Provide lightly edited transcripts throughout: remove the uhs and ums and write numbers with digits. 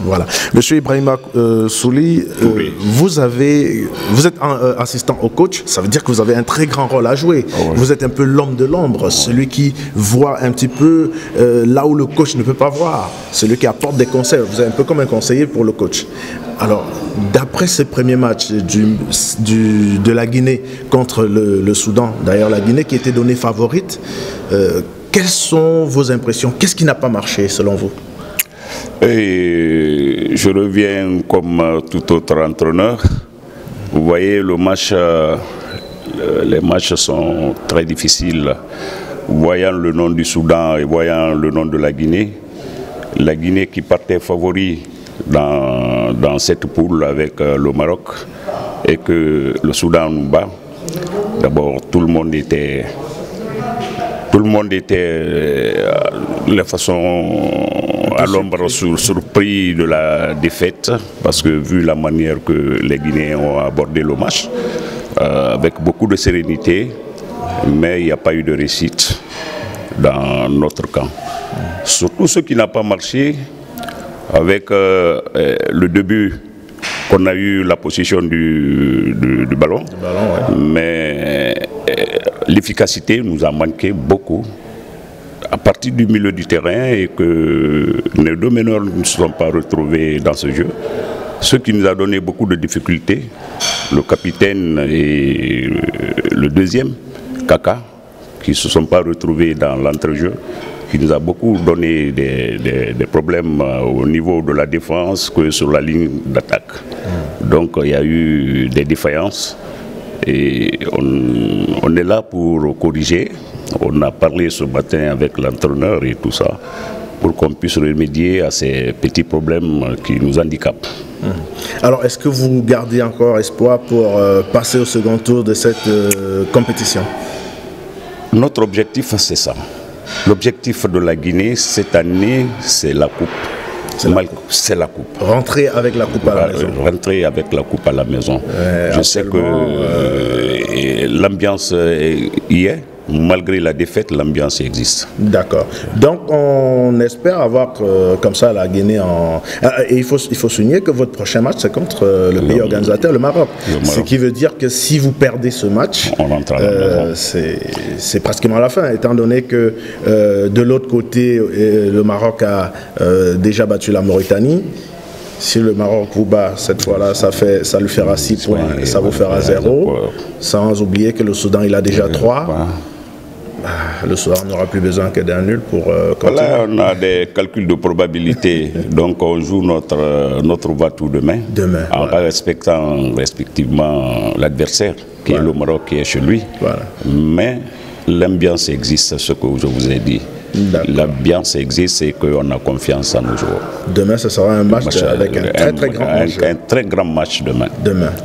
Voilà. Monsieur Ibrahima Souli, oui. vous êtes assistant au coach, ça veut dire que vous avez un très grand rôle à jouer. Oui. Vous êtes un peu l'homme de l'ombre, celui qui voit un petit peu là où le coach ne peut pas voir, celui qui apporte des conseils. Vous êtes un peu comme un conseiller pour le coach. Alors, d'après ces premiers matchs de la Guinée contre le Soudan, d'ailleurs la Guinée qui était donnée favorite, quelles sont vos impressions? Qu'est-ce qui n'a pas marché selon vous? Et je reviens comme tout autre entraîneur. Vous voyez, les matchs sont très difficiles. Voyant le nom du Soudan et voyant le nom de la Guinée qui partait favori dans cette poule avec le Maroc et que le Soudan nous bat, d'abord tout le monde était de façon à l'ombre surpris de la défaite, parce que vu la manière que les Guinéens ont abordé le match, avec beaucoup de sérénité, mais il n'y a pas eu de réussite dans notre camp. Surtout ce qui n'a pas marché avec le début qu'on a eu la possession du ballon, Ouais. mais l'efficacité nous a manqué beaucoup à partir du milieu du terrain et que les deux meneurs ne se sont pas retrouvés dans ce jeu, ce qui nous a donné beaucoup de difficultés. Le capitaine et le deuxième, Kaka, qui ne se sont pas retrouvés dans l'entrejeu, qui nous a beaucoup donné des problèmes au niveau de la défense que sur la ligne d'attaque. Donc il y a eu des défaillances et on est là pour corriger. On a parlé ce matin avec l'entraîneur et tout ça pour qu'on puisse remédier à ces petits problèmes qui nous handicapent. Alors, est-ce que vous gardez encore espoir pour passer au second tour de cette compétition? Notre objectif, c'est ça. L'objectif de la Guinée cette année, c'est la coupe. C'est la coupe. Rentrer avec la coupe à la maison. Rentrer avec la coupe à la maison. Je sais que l'ambiance y est. Malgré la défaite, l'ambiance existe. D'accord. Donc, on espère avoir comme ça la Guinée en... Et il faut souligner que votre prochain match, c'est contre le pays organisateur, le Maroc. Ce qui veut dire que si vous perdez ce match, on rentre à la maison. C'est pratiquement la fin, étant donné que de l'autre côté, le Maroc a déjà battu la Mauritanie. Si le Maroc vous bat cette fois-là, ça lui fera 6 points, et ça vous fera 0. Sans oublier que le Soudan, il a déjà 3. Le soir, on n'aura plus besoin que d'un nul pour continuer. Là, on a des calculs de probabilité. Donc, on joue notre Vatou demain. En respectant respectivement l'adversaire, qui est le Maroc, qui est chez lui. Mais l'ambiance existe, ce que je vous ai dit. L'ambiance existe et qu'on a confiance en nos joueurs. Demain, ce sera un match avec un très grand match. Un très grand match demain.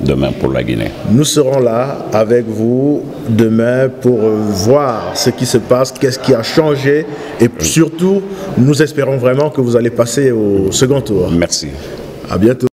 Demain pour la Guinée. Nous serons là avec vous demain pour voir ce qui se passe, qu'est-ce qui a changé et surtout, nous espérons vraiment que vous allez passer au second tour. Merci. À bientôt.